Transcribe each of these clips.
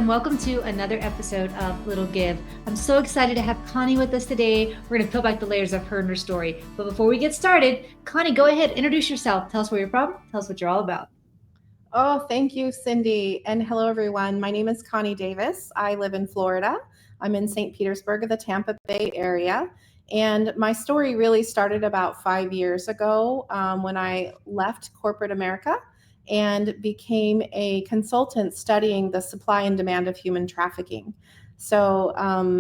and welcome to another episode of Little Give. I'm so excited to have Connie with us today. We're going to peel back the layers of her and her story. But before we get started, Connie, go ahead, introduce yourself. Tell us where you're from. Tell us what you're all about. Oh, thank you, Cindy. And hello, everyone. My name is Connie Davis. I live in Florida. I'm in St. Petersburg of the Tampa Bay area. And my story really started about 5 years ago when I left corporate America and became a consultant studying the supply and demand of human trafficking. So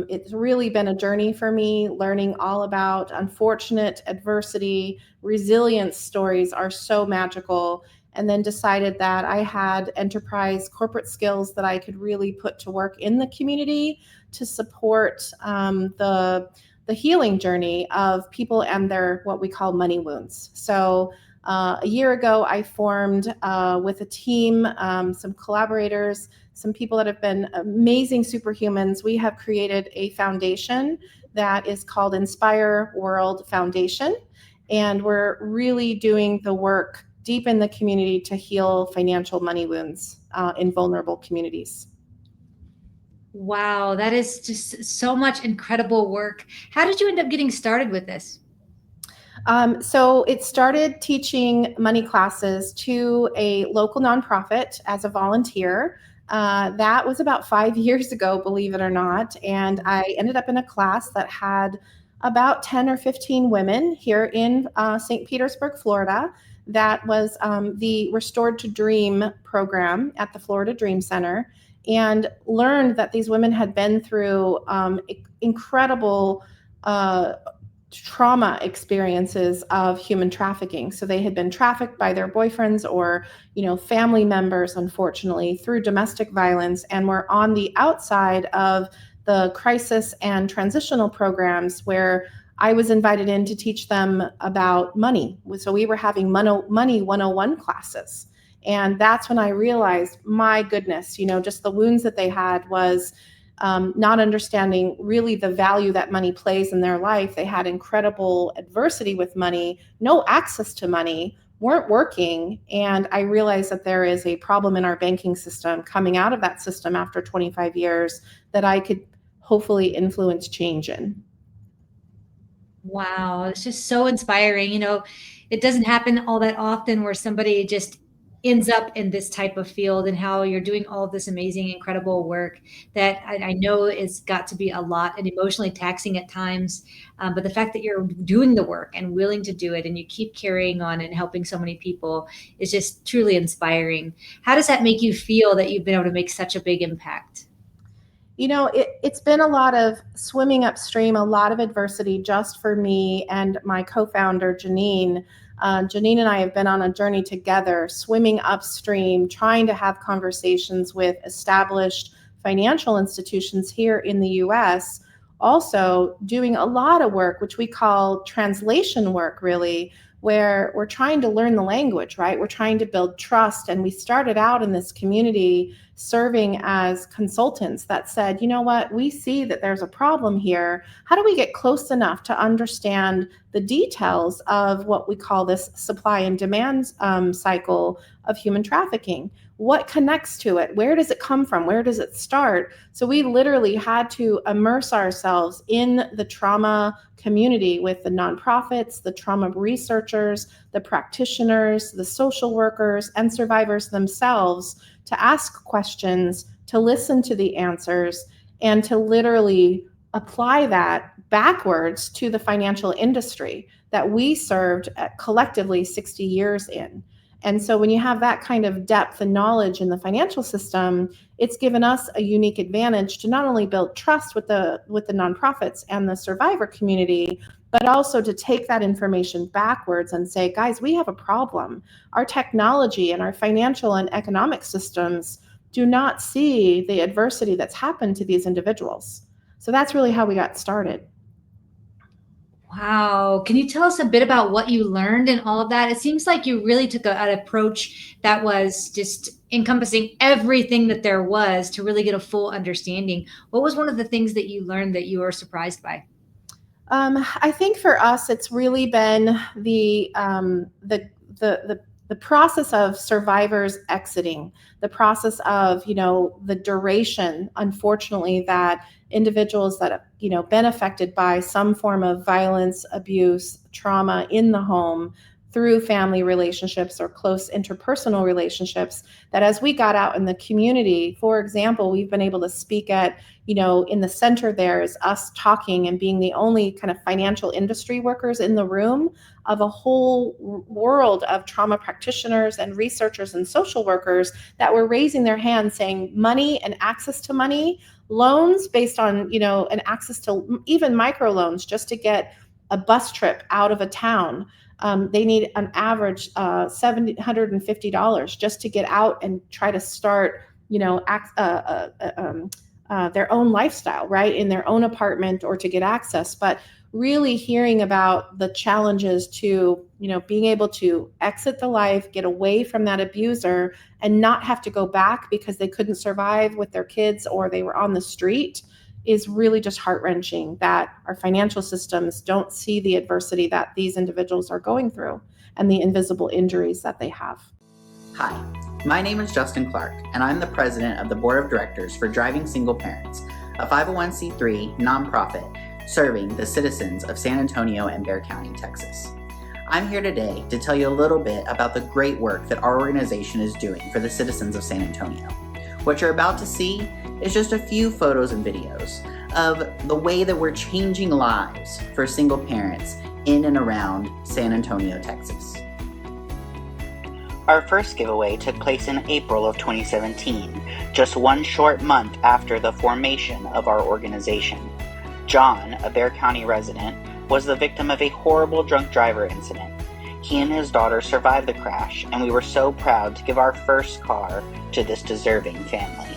it's really been a journey for me, learning all about unfortunate adversity. Resilience stories are so magical, and then decided that I had enterprise corporate skills that I could really put to work in the community to support the healing journey of people and their what we call money wounds. So a year ago, I formed with a team, some collaborators, some people that have been amazing superhumans. We have created a foundation that is called Inspire World Foundation, and we're really doing the work deep in the community to heal financial money wounds in vulnerable communities. Wow, that is just so much incredible work. How did you end up getting started with this? So it started teaching money classes to a local nonprofit as a volunteer. That was about 5 years ago, believe it or not. And I ended up in a class that had about 10 or 15 women here in St. Petersburg, Florida. That was the Restored to Dream program at the Florida Dream Center, and learned that these women had been through incredible trauma experiences of human trafficking. So they had been trafficked by their boyfriends or, family members, unfortunately, through domestic violence, and were on the outside of the crisis and transitional programs where I was invited in to teach them about money. So we were having money 101 classes. And that's when I realized, my goodness, just the wounds that they had was not understanding really the value that money plays in their life. They had incredible adversity with money, no access to money, weren't working. And I realized that there is a problem in our banking system coming out of that system after 25 years that I could hopefully influence change in. Wow, it's just so inspiring. It doesn't happen all that often where somebody just ends up in this type of field, and how you're doing all of this amazing, incredible work that I know it's got to be a lot and emotionally taxing at times. But the fact that you're doing the work and willing to do it, and you keep carrying on and helping so many people, is just truly inspiring. How does that make you feel that you've been able to make such a big impact? It's been a lot of swimming upstream, a lot of adversity just for me and my co-founder, Janine. Janine and I have been on a journey together, swimming upstream, trying to have conversations with established financial institutions here in the US. Also doing a lot of work, which we call translation work, really, where we're trying to learn the language, right? We're trying to build trust. And we started out in this community serving as consultants that said, you know what, we see that there's a problem here. How do we get close enough to understand the details of what we call this supply and demand cycle of human trafficking? What connects to it? Where does it come from? Where does it start? So we literally had to immerse ourselves in the trauma community with the nonprofits, the trauma researchers, the practitioners, the social workers, and survivors themselves to ask questions, to listen to the answers, and to literally apply that backwards to the financial industry that we served collectively 60 years in. And so when you have that kind of depth and knowledge in the financial system, it's given us a unique advantage to not only build trust with the nonprofits and the survivor community, but also to take that information backwards and say, guys, we have a problem. Our technology and our financial and economic systems do not see the adversity that's happened to these individuals. So that's really how we got started. Wow. Can you tell us a bit about what you learned in all of that? It seems like you really took an approach that was just encompassing everything that there was to really get a full understanding. What was one of the things that you learned that you were surprised by? I think for us, it's really been the the process of survivors exiting, the process of, the duration, unfortunately, that individuals that have, been affected by some form of violence, abuse, trauma in the home through family relationships or close interpersonal relationships, that as we got out in the community, for example, we've been able to speak at, in the center there is us talking and being the only kind of financial industry workers in the room of a whole world of trauma practitioners and researchers and social workers that were raising their hands saying money and access to money, loans based on, and access to even microloans just to get a bus trip out of a town. They need an average $750 just to get out and try to start, their own lifestyle, right, in their own apartment or to get access. But really hearing about the challenges to, being able to exit the life, get away from that abuser, and not have to go back because they couldn't survive with their kids or they were on the street is really just heart-wrenching that our financial systems don't see the adversity that these individuals are going through and the invisible injuries that they have. Hi, my name is Justin Clark, and I'm the president of the board of directors for Driving Single Parents, a 501c3 nonprofit serving the citizens of San Antonio and Bexar County, Texas. I'm here today to tell you a little bit about the great work that our organization is doing for the citizens of San Antonio. What you're about to see is just a few photos and videos of the way that we're changing lives for single parents in and around San Antonio, Texas. Our first giveaway took place in April of 2017, just one short month after the formation of our organization. John, a Bexar County resident, was the victim of a horrible drunk driver incident. He and his daughter survived the crash, and we were so proud to give our first car to this deserving family.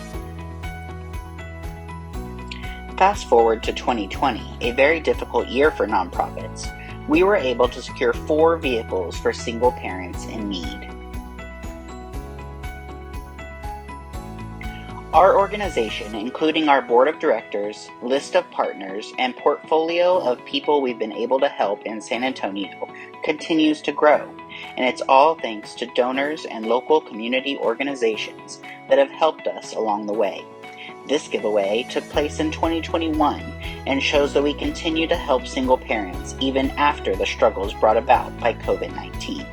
Fast forward to 2020, a very difficult year for nonprofits. We were able to secure 4 vehicles for single parents in need. Our organization, including our board of directors, list of partners, and portfolio of people we've been able to help in San Antonio, continues to grow, and it's all thanks to donors and local community organizations that have helped us along the way. This giveaway took place in 2021 and shows that we continue to help single parents even after the struggles brought about by COVID-19.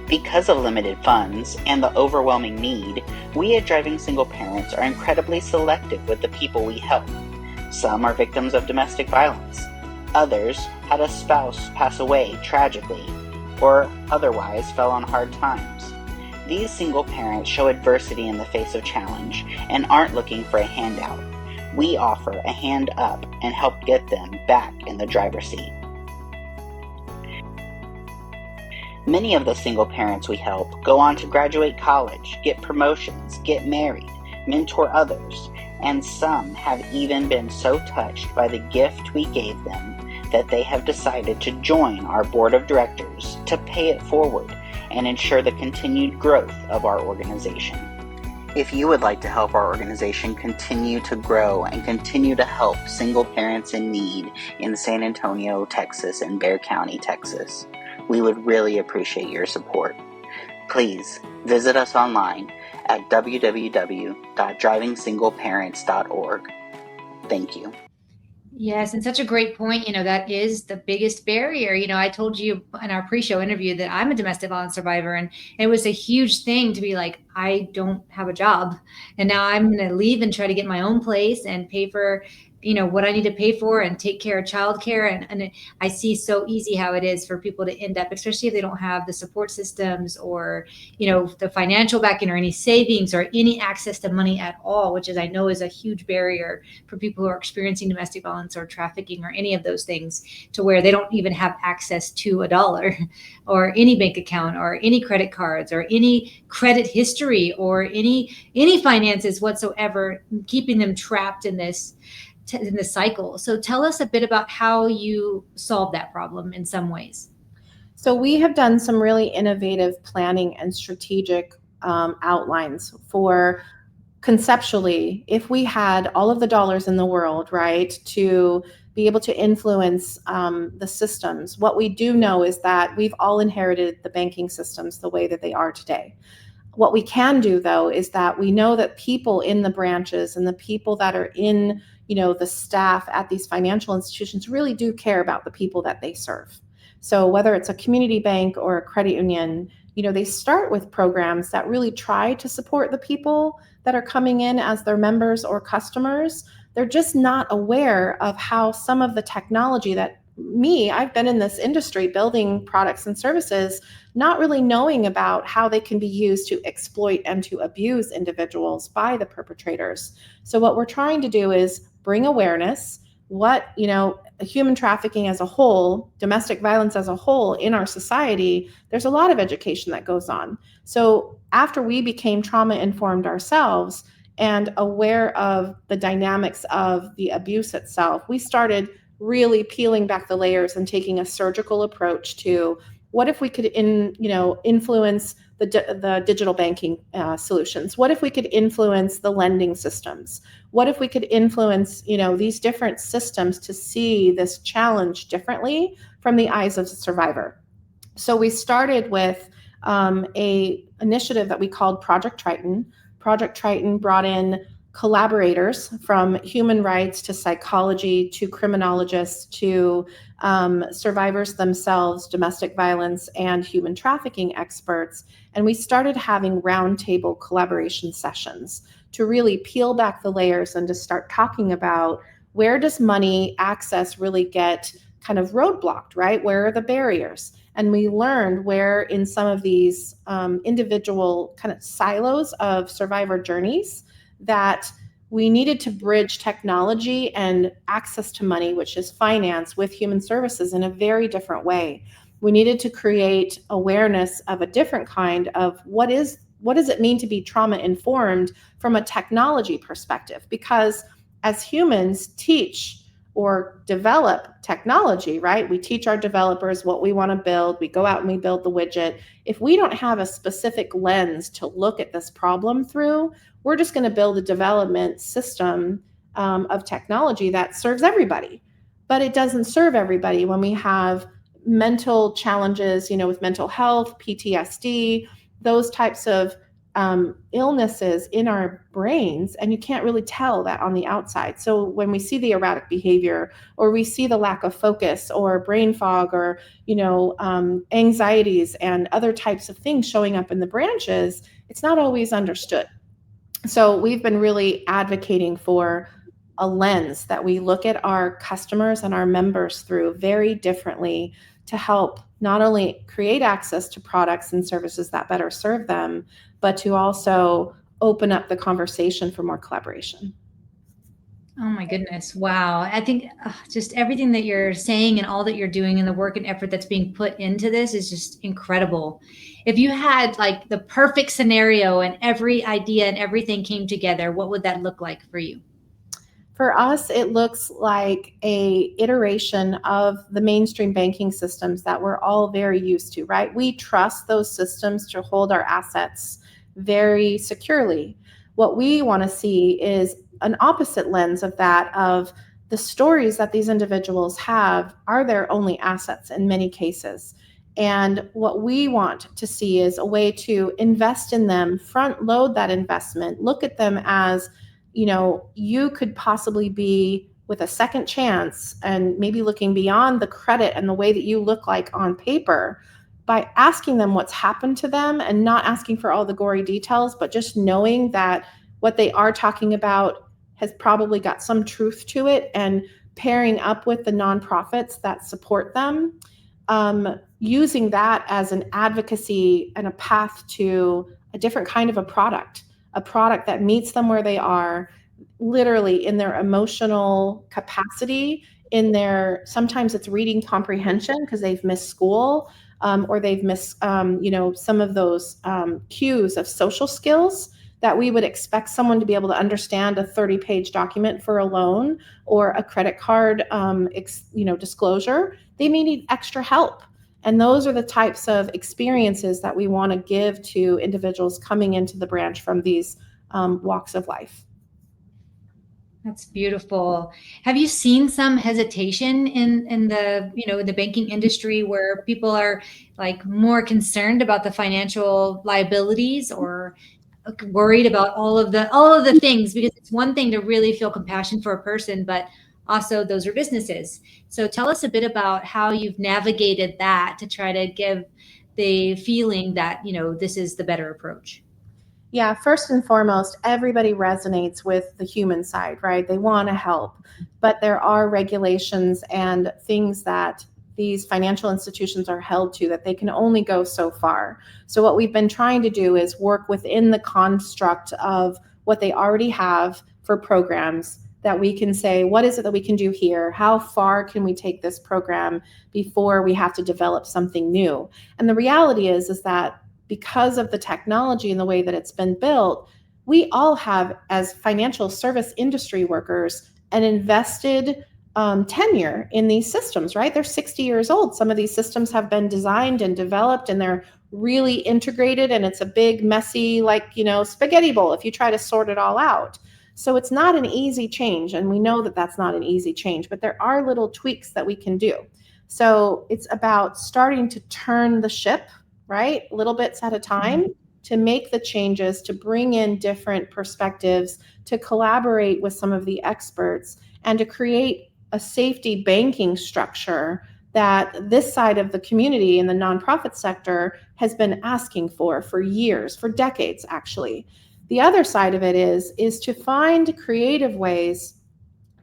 Because of limited funds and the overwhelming need, we at Driving Single Parents are incredibly selective with the people we help. Some are victims of domestic violence. Others had a spouse pass away tragically or otherwise fell on hard times. These single parents show adversity in the face of challenge and aren't looking for a handout. We offer a hand up and help get them back in the driver's seat. Many of the single parents we help go on to graduate college, get promotions, get married, mentor others, and some have even been so touched by the gift we gave them that they have decided to join our board of directors to pay it forward and ensure the continued growth of our organization. If you would like to help our organization continue to grow and continue to help single parents in need in San Antonio, Texas, and Bexar County, Texas, we would really appreciate your support. Please visit us online at www.drivingsingleparents.org. Thank you. Yes, and such a great point. That is the biggest barrier. I told you in our pre-show interview that I'm a domestic violence survivor, and it was a huge thing to be like, I don't have a job, and now I'm going to leave and try to get my own place and pay for what I need to pay for and take care of childcare. And I see so easy how it is for people to end up, especially if they don't have the support systems or, the financial backing or any savings or any access to money at all, which I know is a huge barrier for people who are experiencing domestic violence or trafficking or any of those things, to where they don't even have access to a dollar or any bank account or any credit cards or any credit history or any finances whatsoever, keeping them trapped in this cycle. So tell us a bit about how you solve that problem in some ways. So we have done some really innovative planning and strategic outlines for conceptually, if we had all of the dollars in the world, right, to be able to influence the systems, what we do know is that we've all inherited the banking systems the way that they are today. What we can do, though, is that we know that people in the branches and the people that are in, the staff at these financial institutions really do care about the people that they serve. So whether it's a community bank or a credit union, they start with programs that really try to support the people that are coming in as their members or customers. They're just not aware of how some of the technology that I've been in this industry building products and services, not really knowing about how they can be used to exploit and to abuse individuals by the perpetrators. So what we're trying to do is bring awareness, what, human trafficking as a whole, domestic violence as a whole in our society, there's a lot of education that goes on. So after we became trauma informed ourselves and aware of the dynamics of the abuse itself, we started really peeling back the layers and taking a surgical approach to what if we could influence the digital banking solutions? What if we could influence the lending systems? What if we could influence these different systems to see this challenge differently from the eyes of the survivor? So we started with a initiative that we called Project Triton. Project Triton brought in collaborators from human rights to psychology to criminologists to survivors themselves, domestic violence and human trafficking experts. And we started having roundtable collaboration sessions to really peel back the layers and to start talking about where does money access really get kind of roadblocked, right? Where are the barriers? And we learned where in some of these individual kind of silos of survivor journeys that we needed to bridge technology and access to money, which is finance, with human services in a very different way. We needed to create awareness of a different kind of what does it mean to be trauma informed from a technology perspective? Because as humans teach or develop technology, right? We teach our developers what we want to build. We go out and we build the widget. If we don't have a specific lens to look at this problem through, we're just going to build a development system of technology that serves everybody. But it doesn't serve everybody when we have mental challenges, with mental health, PTSD, those types of illnesses in our brains, and you can't really tell that on the outside. So when we see the erratic behavior, or we see the lack of focus or brain fog, or anxieties and other types of things showing up in the branches, it's not always understood. So we've been really advocating for a lens that we look at our customers and our members through very differently to help not only create access to products and services that better serve them, but to also open up the conversation for more collaboration. Oh my goodness. Wow. I think just everything that you're saying and all that you're doing and the work and effort that's being put into this is just incredible. If you had like the perfect scenario and every idea and everything came together, what would that look like for you? For us, it looks like a iteration of the mainstream banking systems that we're all very used to, right? We trust those systems to hold our assets very securely. What we want to see is an opposite lens of that, of the stories that these individuals have are their only assets in many cases. And what we want to see is a way to invest in them, front load that investment, look at them as, you could possibly be with a second chance, and maybe looking beyond the credit and the way that you look like on paper, by asking them what's happened to them and not asking for all the gory details, but just knowing that what they are talking about has probably got some truth to it, and pairing up with the nonprofits that support them, using that as an advocacy and a path to a different kind of a product that meets them where they are, literally in their emotional capacity, sometimes it's reading comprehension because they've missed school, or they've missed, some of those cues of social skills that we would expect someone to be able to understand a 30-page document for a loan or a credit card, disclosure. They may need extra help. And those are the types of experiences that we want to give to individuals coming into the branch from these walks of life. That's beautiful. Have you seen some hesitation in the, in the banking industry where people are like more concerned about the financial liabilities or worried about all of the things? Because it's one thing to really feel compassion for a person, but also those are businesses. So tell us a bit about how you've navigated that to try to give the feeling that, this is the better approach. Yeah, first and foremost, everybody resonates with the human side, right? They want to help, but there are regulations and things that these financial institutions are held to that they can only go so far. So what we've been trying to do is work within the construct of what they already have for programs that we can say, what is it that we can do here? How far can we take this program before we have to develop something new? And the reality is that because of the technology and the way that it's been built, we all have, as financial service industry workers, an invested tenure in these systems, right? They're 60 years old. Some of these systems have been designed and developed and they're really integrated, and it's a big, messy, spaghetti bowl if you try to sort it all out. So it's not an easy change, and we know that that's not an easy change, but there are little tweaks that we can do. So it's about starting to turn the ship, right? Little bits at a time, to make the changes, to bring in different perspectives, to collaborate with some of the experts, and to create a safety banking structure that this side of the community in the nonprofit sector has been asking for years, for decades, actually. The other side of it is to find creative ways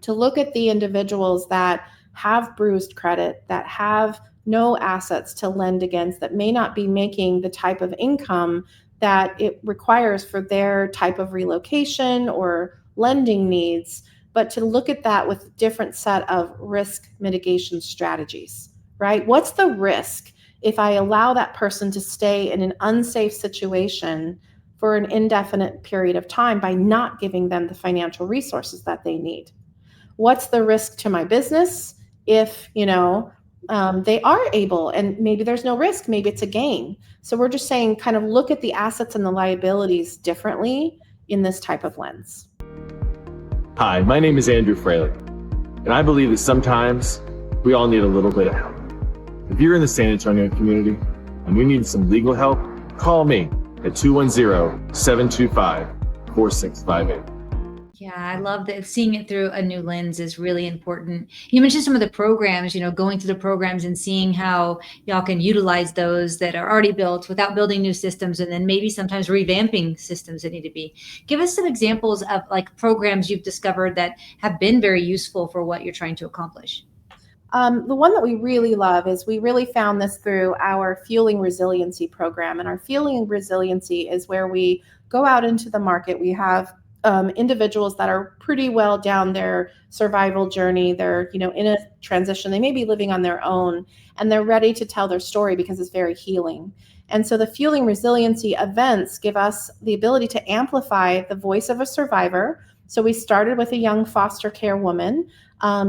to look at the individuals that have bruised credit, that have no assets to lend against, that may not be making the type of income that it requires for their type of relocation or lending needs, but to look at that with a different set of risk mitigation strategies, right? What's the risk if I allow that person to stay in an unsafe situation for an indefinite period of time by not giving them the financial resources that they need? What's the risk to my business if, they are able, and maybe there's no risk, maybe it's a gain. So we're just saying, kind of look at the assets and the liabilities differently in this type of lens. Hi, my name is Andrew Fraley, and I believe that sometimes we all need a little bit of help. If you're in the San Antonio community and you need some legal help, call me at 210-725-4658. Yeah, I love that seeing it through a new lens is really important. You mentioned some of the programs, going through the programs and seeing how y'all can utilize those that are already built without building new systems, and then maybe sometimes revamping systems that need to be. Give us some examples of like programs you've discovered that have been very useful for what you're trying to accomplish. The one that we really love is we really found this through our Fueling Resiliency program. And our Fueling Resiliency is where we go out into the market. We have individuals that are pretty well down their survival journey. They're, in a transition. They may be living on their own, and they're ready to tell their story because it's very healing. And so the Fueling Resiliency events give us the ability to amplify the voice of a survivor. So we started with a young foster care woman.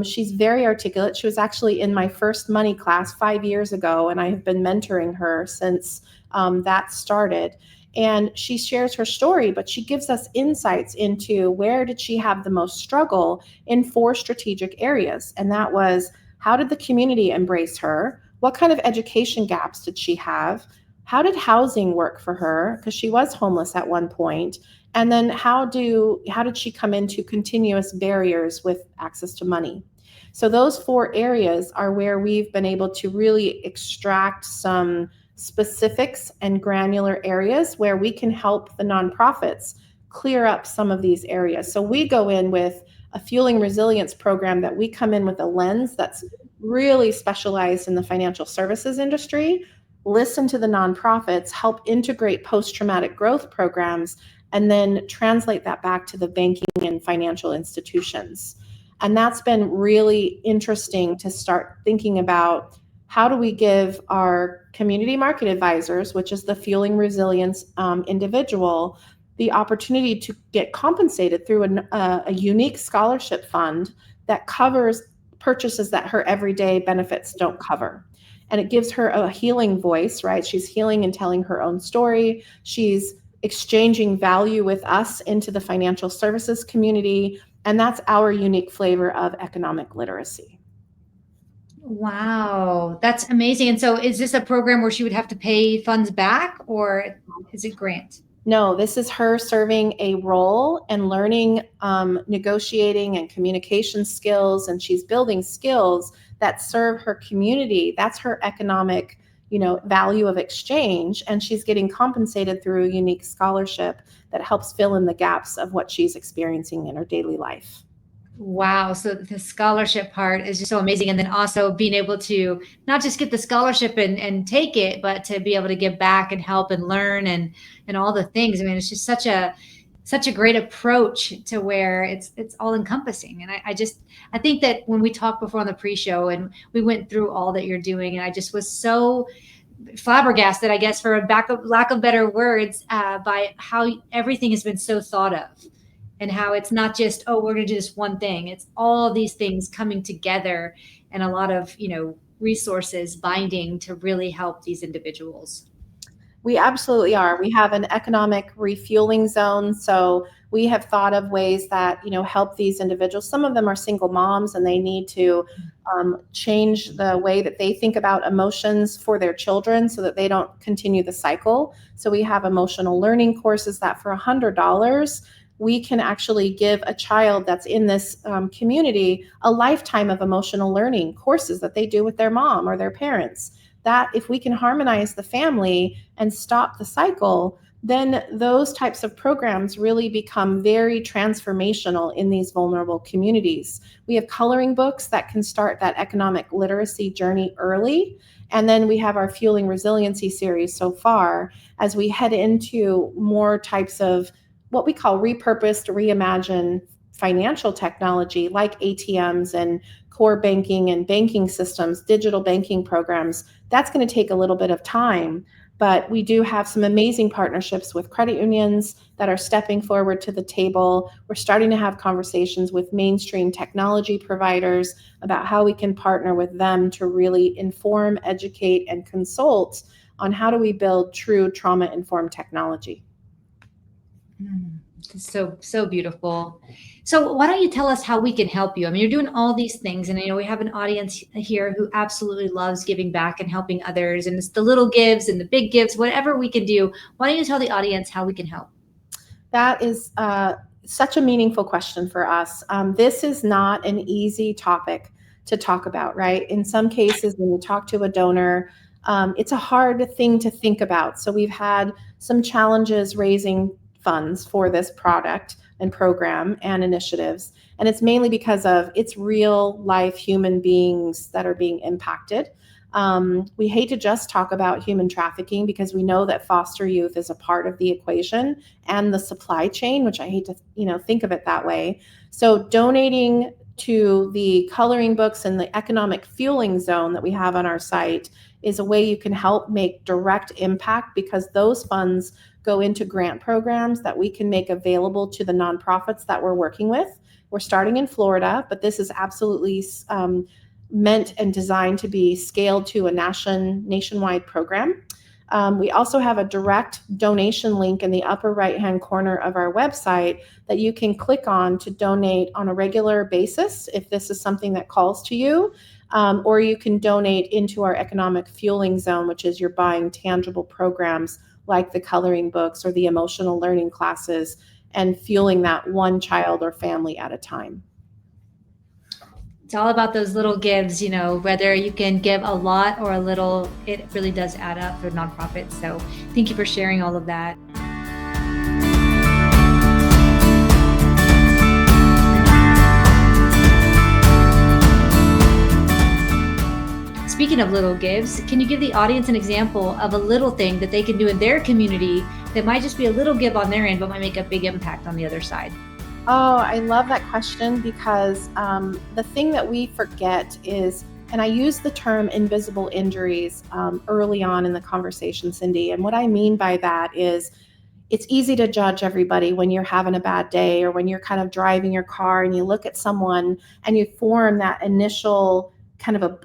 She's very articulate. She was actually in my first money class 5 years ago, and I have been mentoring her since that started. And she shares her story, but she gives us insights into where did she have the most struggle in 4 strategic areas. And that was, how did the community embrace her? What kind of education gaps did she have? How did housing work for her? Because she was homeless at one point. And then how did she come into continuous barriers with access to money? So those 4 areas are where we've been able to really extract some specifics and granular areas where we can help the nonprofits clear up some of these areas. So we go in with a Fueling Resilience program that we come in with a lens that's really specialized in the financial services industry, listen to the nonprofits, help integrate post-traumatic growth programs, and then translate that back to the banking and financial institutions. And that's been really interesting to start thinking about, how do we give our community market advisors, which is the Fueling Resilience individual, the opportunity to get compensated through a unique scholarship fund that covers purchases that her everyday benefits don't cover. And it gives her a healing voice, right? She's healing and telling her own story. She's exchanging value with us into the financial services community. And that's our unique flavor of economic literacy. Wow, that's amazing. And so is this a program where she would have to pay funds back, or is it grant? No, this is her serving a role and learning negotiating and communication skills, and she's building skills that serve her community. That's her economic, value of exchange, and she's getting compensated through a unique scholarship that helps fill in the gaps of what she's experiencing in her daily life. Wow. So the scholarship part is just so amazing. And then also being able to not just get the scholarship and take it, but to be able to give back and help and learn and all the things. I mean, it's just such a great approach to where it's all encompassing. And I think that when we talked before on the pre-show and we went through all that you're doing, and I just was so flabbergasted, I guess, for lack of better words, by how everything has been so thought of. And how it's not just, oh, we're going to do this one thing. It's all of these things coming together and a lot of, resources binding to really help these individuals. We absolutely are. We have an economic refueling zone. So we have thought of ways that, help these individuals. Some of them are single moms and they need to change the way that they think about emotions for their children so that they don't continue the cycle. So we have emotional learning courses that for $100, we can actually give a child that's in this community a lifetime of emotional learning courses that they do with their mom or their parents. That if we can harmonize the family and stop the cycle, then those types of programs really become very transformational in these vulnerable communities. We have coloring books that can start that economic literacy journey early. And then we have our Fueling Resiliency series so far as we head into more types of what we call repurposed, reimagined financial technology like ATMs and core banking and banking systems, digital banking programs. That's going to take a little bit of time, but we do have some amazing partnerships with credit unions that are stepping forward to the table. We're starting to have conversations with mainstream technology providers about how we can partner with them to really inform, educate, and consult on how do we build true trauma-informed technology. So beautiful. So why don't you tell us how we can help you? I mean, you're doing all these things, and we have an audience here who absolutely loves giving back and helping others, and it's the little gives and the big gives, whatever we can do. Why don't you tell the audience how we can help? That is such a meaningful question for us. This is not an easy topic to talk about, right? In some cases, when you talk to a donor, it's a hard thing to think about. So we've had some challenges raising funds for this product and program and initiatives. And it's mainly because of it's real life human beings that are being impacted. We hate to just talk about human trafficking because we know that foster youth is a part of the equation and the supply chain, which I hate to think of it that way. So donating to the coloring books and the economic fueling zone that we have on our site is a way you can help make direct impact because those funds go into grant programs that we can make available to the nonprofits that we're working with. We're starting in Florida, but this is absolutely meant and designed to be scaled to a nationwide program. We also have a direct donation link in the upper right-hand corner of our website that you can click on to donate on a regular basis if this is something that calls to you, or you can donate into our economic fueling zone, which is you're buying tangible programs like the coloring books or the emotional learning classes and fueling that one child or family at a time. It's all about those little gives, whether you can give a lot or a little, it really does add up for nonprofits. So thank you for sharing all of that. Speaking of little gives, can you give the audience an example of a little thing that they can do in their community that might just be a little give on their end, but might make a big impact on the other side? Oh, I love that question because the thing that we forget is, and I use the term invisible injuries early on in the conversation, Cindy. And what I mean by that is it's easy to judge everybody when you're having a bad day or when you're kind of driving your car and you look at someone and you form that initial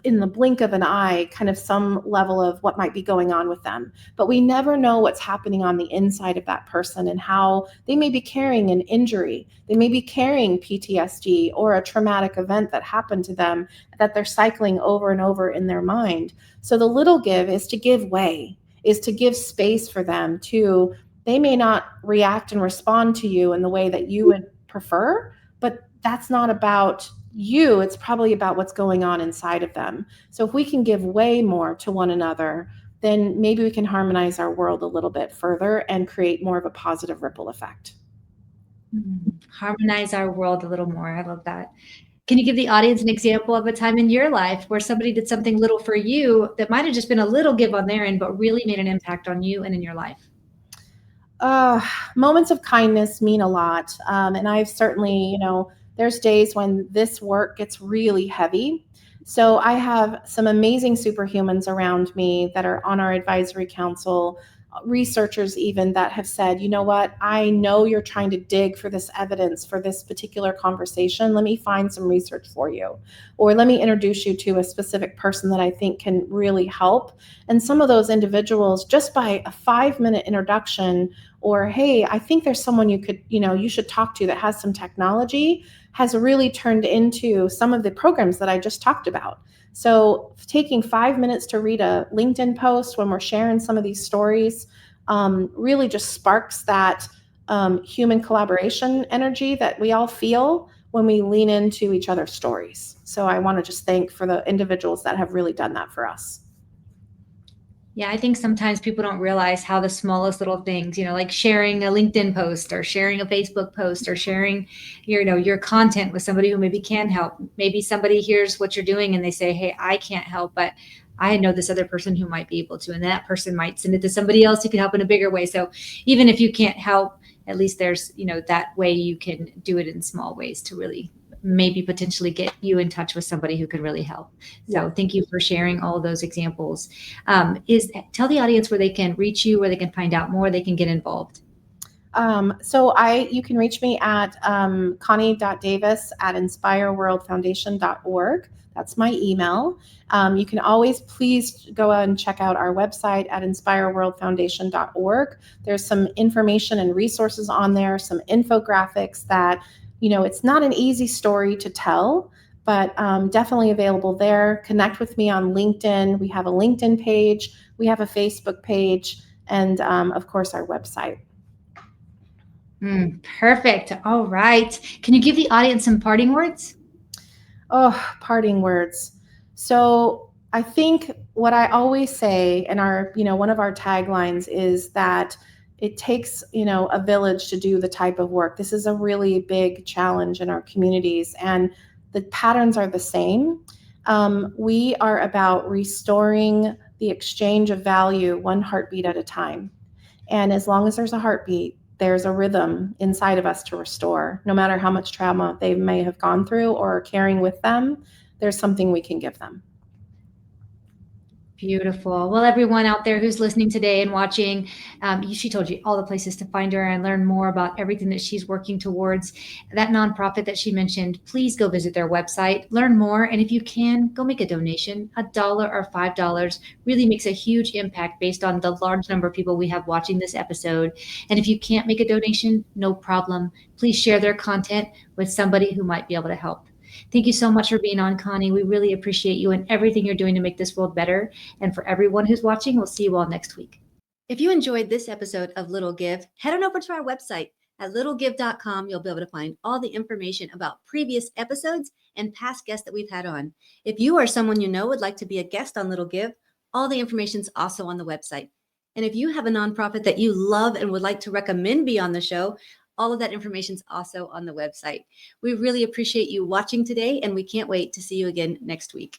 in the blink of an eye, kind of some level of what might be going on with them. But we never know what's happening on the inside of that person and how they may be carrying an injury. They may be carrying PTSD or a traumatic event that happened to them that they're cycling over and over in their mind. So the little give is to give way, is to give space for them to, they may not react and respond to you in the way that you would prefer, but that's not about you. It's probably about what's going on inside of them. So if we can give way more to one another, then maybe we can harmonize our world a little bit further and create more of a positive ripple effect. Harmonize our world a little more. I love that. Can you give the audience an example of a time in your life where somebody did something little for you that might have just been a little give on their end, but really made an impact on you and in your life? Moments of kindness mean a lot. And I've certainly, there's days when this work gets really heavy. So I have some amazing superhumans around me that are on our advisory council, researchers even, that have said, you know what, I know you're trying to dig for this evidence for this particular conversation. Let me find some research for you, or let me introduce you to a specific person that I think can really help. And some of those individuals, just by a 5-minute introduction, or, hey, I think there's someone you should talk to that has some technology, has really turned into some of the programs that I just talked about. So taking 5 minutes to read a LinkedIn post when we're sharing some of these stories really just sparks that human collaboration energy that we all feel when we lean into each other's stories. So I want to just thank for the individuals that have really done that for us. Yeah, I think sometimes people don't realize how the smallest little things, like sharing a LinkedIn post or sharing a Facebook post or sharing your content with somebody who maybe can help. Maybe somebody hears what you're doing and they say, hey, I can't help, but I know this other person who might be able to, and that person might send it to somebody else who can help in a bigger way. So even if you can't help, at least there's, that way you can do it in small ways to really maybe potentially get you in touch with somebody who can really help. So thank you for sharing all of those examples. Tell the audience where they can reach you, where they can find out more, they can get involved. You can reach me at connie.davis@inspireworldfoundation.org. That's my email. You can always please go out and check out our website at inspireworldfoundation.org. There's some information and resources on there, some infographics that, it's not an easy story to tell, but definitely available there. Connect with me on LinkedIn. We have a LinkedIn page, we have a Facebook page, and of course our website. Perfect. All right. Can you give the audience some parting words? Oh, parting words. So I think what I always say, and one of our taglines is that it takes, a village to do the type of work. This is a really big challenge in our communities, and the patterns are the same. We are about restoring the exchange of value one heartbeat at a time. And as long as there's a heartbeat, there's a rhythm inside of us to restore. No matter how much trauma they may have gone through or are carrying with them, there's something we can give them. Beautiful. Well, everyone out there who's listening today and watching, she told you all the places to find her and learn more about everything that she's working towards. That nonprofit that she mentioned, please go visit their website, learn more. And if you can, go make a donation. $1 or $5 really makes a huge impact based on the large number of people we have watching this episode. And if you can't make a donation, no problem. Please share their content with somebody who might be able to help. Thank you so much for being on, Connie. We really appreciate you and everything you're doing to make this world better. And for everyone who's watching, we'll see you all next week. If you enjoyed this episode of Little Give, head on over to our website at littlegive.com. You'll be able to find all the information about previous episodes and past guests that we've had on. If you or someone you know would like to be a guest on Little Give, all the information is also on the website. And if you have a nonprofit that you love and would like to recommend be on the show, all of that information is also on the website. We really appreciate you watching today, and we can't wait to see you again next week.